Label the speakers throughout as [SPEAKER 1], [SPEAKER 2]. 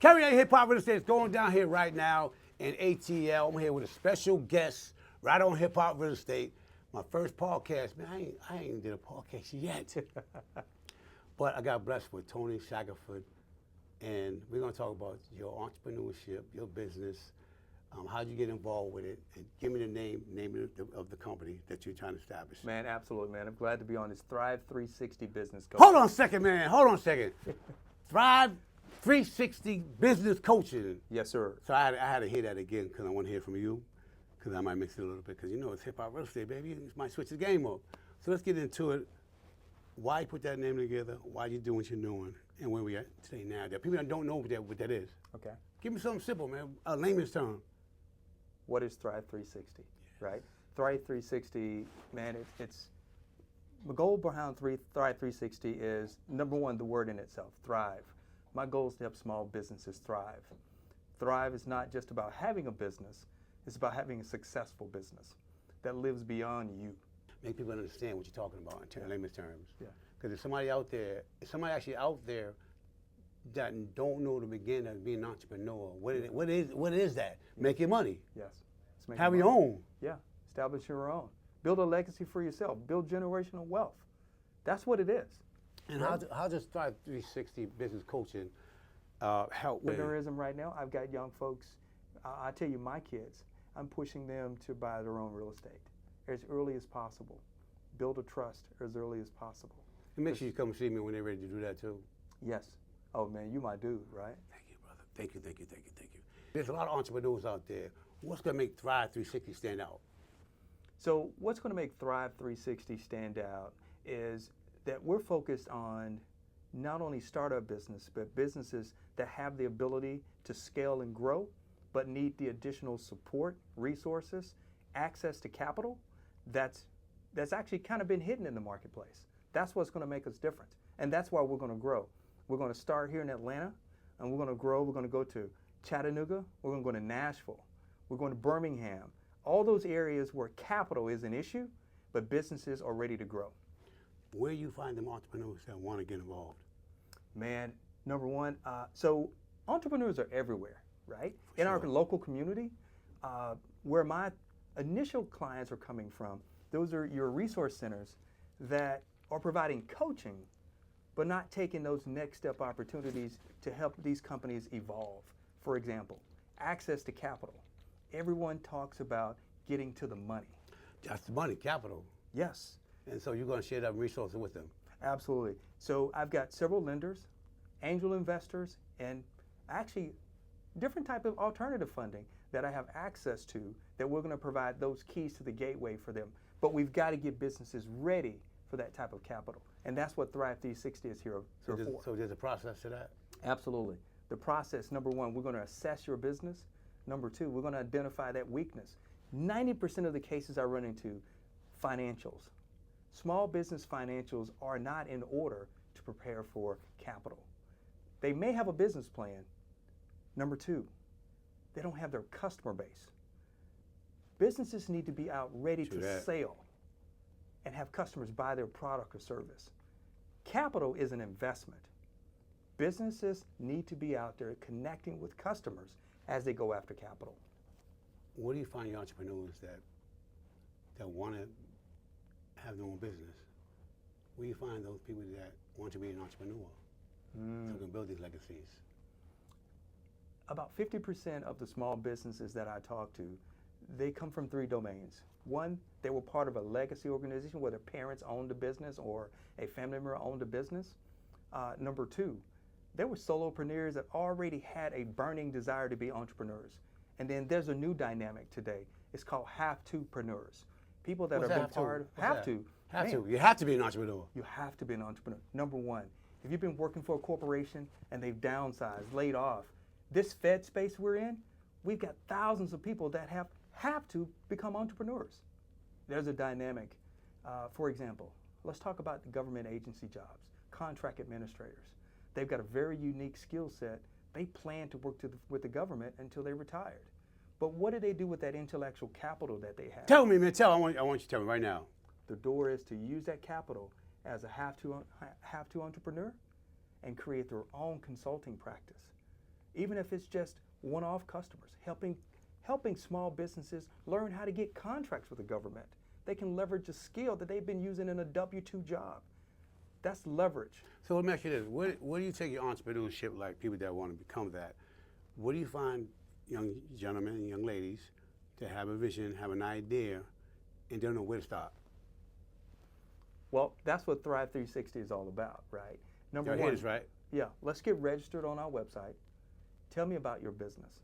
[SPEAKER 1] Carry A Hip Hop Real Estate is going down here right now in ATL. I'm here with a special guest right on Hip Hop Real Estate. My first podcast, man. I ain't did a podcast yet. But I got blessed with Tony Shackelford, and we're gonna talk about your entrepreneurship, your business, how'd you get involved with it, and give me the name of the company that you're trying to establish.
[SPEAKER 2] Man, absolutely, man. I'm glad to be on this Thrive 360 business coach.
[SPEAKER 1] Hold on a second, man. Hold on a second. Thrive 360 business coaching.
[SPEAKER 2] Yes, sir.
[SPEAKER 1] So I had to hear that again because I want to hear from you, because I might mix it a little bit, because you know it's hip hop real estate, baby. You might switch the game up. So let's get into it. Why you put that name together? Why you doing what you're doing? And where we at today now? There are people that don't know what that is.
[SPEAKER 2] Okay.
[SPEAKER 1] Give me something simple, man. A layman's term.
[SPEAKER 2] What is Thrive 360, right? Thrive 360, man, it's the goal behind Thrive 360 is, number one, the word in itself, thrive. My goal is to help small businesses thrive. Thrive is not just about having a business, it's about having a successful business that lives beyond you.
[SPEAKER 1] Make people understand what you're talking about in layman's terms.
[SPEAKER 2] Yeah.
[SPEAKER 1] Because there's somebody actually out there that don't know the beginning of being an entrepreneur. What is that? Making money.
[SPEAKER 2] Yes. It's making
[SPEAKER 1] Have your
[SPEAKER 2] money.
[SPEAKER 1] own.
[SPEAKER 2] Yeah. Establish your own. Build a legacy for yourself. Build generational wealth. That's what it is.
[SPEAKER 1] And
[SPEAKER 2] Right.
[SPEAKER 1] how does Thrive 360 business coaching help with?
[SPEAKER 2] Entrepreneurism right now, I've got young folks, I tell you, my kids, I'm pushing them to buy their own real estate as early as possible. Build a trust as early as possible.
[SPEAKER 1] And make sure you come see me when they're ready to do that too.
[SPEAKER 2] Yes. Oh man, you my dude, right?
[SPEAKER 1] Thank you, brother. Thank you. There's a lot of entrepreneurs out there. What's gonna make Thrive 360 stand out?
[SPEAKER 2] So what's going to make Thrive 360 stand out is that we're focused on not only startup business, but businesses that have the ability to scale and grow, but need the additional support, resources, access to capital that's actually kind of been hidden in the marketplace. That's what's going to make us different. And that's why we're going to grow. We're going to start here in Atlanta, and we're going to grow. We're going to go to Chattanooga. We're going to go to Nashville. We're going to Birmingham. All those areas where capital is an issue, but businesses are ready to grow.
[SPEAKER 1] Where you find them entrepreneurs that want to get involved?
[SPEAKER 2] Man, number one, so entrepreneurs are everywhere, right? In our
[SPEAKER 1] sure.
[SPEAKER 2] local community, where my initial clients are coming from, those are your resource centers that are providing coaching, but not taking those next step opportunities to help these companies evolve. For example, access to capital. Everyone talks about getting to the money.
[SPEAKER 1] That's the money, capital.
[SPEAKER 2] Yes,
[SPEAKER 1] And so you're going to share that resources with them.
[SPEAKER 2] absolutely. So I've got several lenders, angel investors, and actually different type of alternative funding that I have access to that we're going to provide those keys to the gateway for them. But we've got to get businesses ready for that type of capital. And that's what Thrive 360 is here for.
[SPEAKER 1] So there's a process to that?
[SPEAKER 2] Absolutely. The process, number one, we're going to assess your business. Number two, we're going to identify that weakness. 90% of the cases I run into, financials. Small business financials are not in order to prepare for capital. They may have a business plan. Number two, they don't have their customer base. Businesses need to be out ready
[SPEAKER 1] True
[SPEAKER 2] to
[SPEAKER 1] that.
[SPEAKER 2] sell and have customers buy their product or service. Capital is an investment. Businesses need to be out there connecting with customers as they go after capital.
[SPEAKER 1] Where do you find your entrepreneurs that want to have their own business? Where do you find those people that want to be an entrepreneur so can build these legacies?
[SPEAKER 2] About 50% of the small businesses that I talk to, they come from three domains. One, they were part of a legacy organization where their parents owned a business or a family member owned a business. Number two, they were solopreneurs that already had a burning desire to be entrepreneurs. And then there's a new dynamic today. It's called have-to-preneurs. People that
[SPEAKER 1] What's
[SPEAKER 2] have
[SPEAKER 1] that
[SPEAKER 2] been part
[SPEAKER 1] What's
[SPEAKER 2] have
[SPEAKER 1] that?
[SPEAKER 2] to.
[SPEAKER 1] Have
[SPEAKER 2] Man,
[SPEAKER 1] to. You have to be an entrepreneur.
[SPEAKER 2] You have to be an entrepreneur. Number one, if you've been working for a corporation and they've downsized, laid off, this Fed space we're in, we've got thousands of people that have to become entrepreneurs. There's a dynamic. For example, let's talk about the government agency jobs, contract administrators. They've got a very unique skill set. They plan to work with the government until they're retired. But what do they do with that intellectual capital that they have?
[SPEAKER 1] Tell me, man. I want you to tell me right now.
[SPEAKER 2] The door is to use that capital as a have-to entrepreneur and create their own consulting practice. even if it's just one-off customers, helping small businesses learn how to get contracts with the government. They can leverage a skill that they've been using in a W-2 job. That's leverage.
[SPEAKER 1] So let me ask you this: where do you take your entrepreneurship, like people that want to become that? Where do you find young gentlemen and young ladies that have a vision, have an idea, and don't know where to start?
[SPEAKER 2] Well, that's what Thrive 360 is all about, right? Number
[SPEAKER 1] Your
[SPEAKER 2] one,
[SPEAKER 1] head is right.
[SPEAKER 2] yeah, let's get registered on our website. Tell me about your business.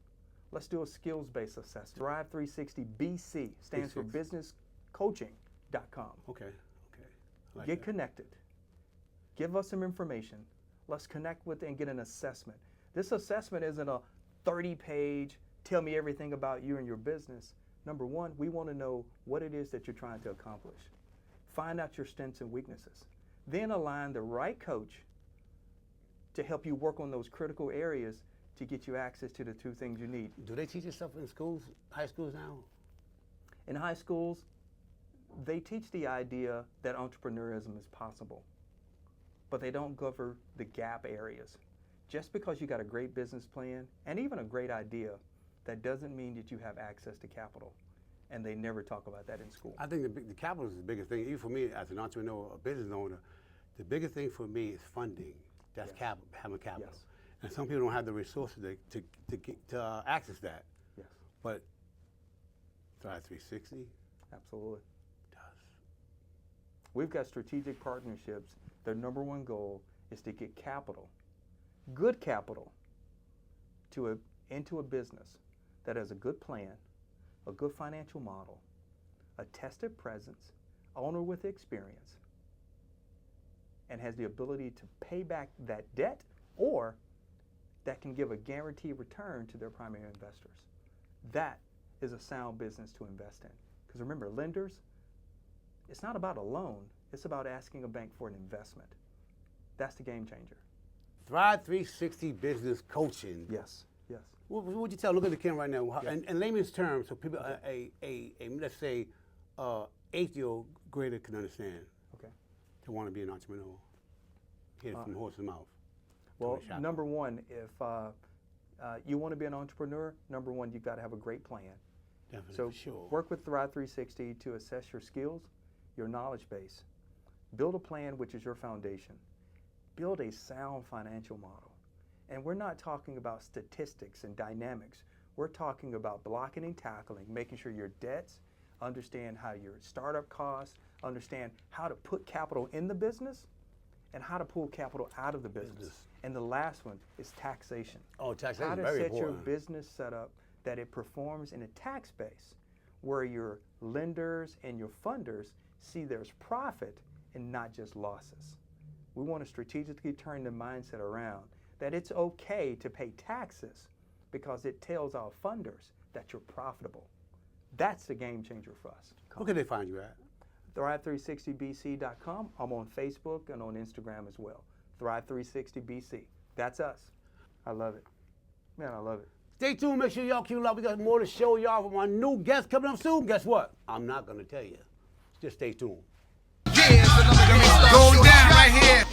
[SPEAKER 2] Let's do a skills-based assessment. Thrive 360 BC stands for businesscoaching.com.
[SPEAKER 1] Okay. I like
[SPEAKER 2] Get
[SPEAKER 1] that.
[SPEAKER 2] connected. Give us some information. Let's connect with and get an assessment. This assessment isn't a 30-page, tell me everything about you and your business. Number one, we want to know what it is that you're trying to accomplish. Find out your strengths and weaknesses. Then align the right coach to help you work on those critical areas to get you access to the two things you need.
[SPEAKER 1] Do they teach this stuff in schools, high schools now?
[SPEAKER 2] In high schools, they teach the idea that entrepreneurism is possible, but they don't cover the gap areas. Just because you got a great business plan and even a great idea, that doesn't mean that you have access to capital. And they never talk about that in school.
[SPEAKER 1] I think the capital is the biggest thing. Even for me, as an entrepreneur, a business owner, the biggest thing for me is funding. That's
[SPEAKER 2] Yes.
[SPEAKER 1] capital, having capital.
[SPEAKER 2] Yes.
[SPEAKER 1] And some people don't have the resources to access that.
[SPEAKER 2] Yes,
[SPEAKER 1] But Thrive 360
[SPEAKER 2] absolutely.
[SPEAKER 1] does.
[SPEAKER 2] We've got strategic partnerships. Their number one goal is to get capital, good capital, into a business that has a good plan, a good financial model, a tested presence, owner with experience, and has the ability to pay back that debt, or that can give a guaranteed return to their primary investors. That is a sound business to invest in. Because remember, lenders, it's not about a loan, it's about asking a bank for an investment. That's the game changer.
[SPEAKER 1] Thrive 360 Business Coaching.
[SPEAKER 2] Yes, yes.
[SPEAKER 1] What would you tell? Look at the camera right now. In layman's terms, so people, let's say, 8-year-old grader can understand.
[SPEAKER 2] Okay.
[SPEAKER 1] To want to be an entrepreneur. Hear it from horse's mouth.
[SPEAKER 2] Well,
[SPEAKER 1] Tony Shop.
[SPEAKER 2] number one, if you want to be an entrepreneur, number one, you've got to have a great plan.
[SPEAKER 1] Definitely,
[SPEAKER 2] So
[SPEAKER 1] for sure.
[SPEAKER 2] work with Thrive 360 to assess your skills, your knowledge base. Build a plan, which is your foundation. Build a sound financial model. And we're not talking about statistics and dynamics. We're talking about blocking and tackling, making sure your debts, understand how your startup costs, understand how to put capital in the business, and how to pull capital out of the business. And the last one is taxation.
[SPEAKER 1] Oh, taxation
[SPEAKER 2] How
[SPEAKER 1] is
[SPEAKER 2] to
[SPEAKER 1] very
[SPEAKER 2] set your
[SPEAKER 1] important.
[SPEAKER 2] business set up that it performs in a tax base where your lenders and your funders see there's profit and not just losses. We want to strategically turn the mindset around that it's okay to pay taxes because it tells our funders that you're profitable. That's the game changer for us.
[SPEAKER 1] Where can they find you at?
[SPEAKER 2] Thrive360bc.com. I'm on Facebook and on Instagram as well. Thrive360bc. That's us. I love it. Man, I love it.
[SPEAKER 1] Stay tuned. Make sure y'all keep up. We got more to show y'all with my new guest coming up soon. Guess what? I'm not going to tell you. Just stay tuned.
[SPEAKER 3] Going down right here.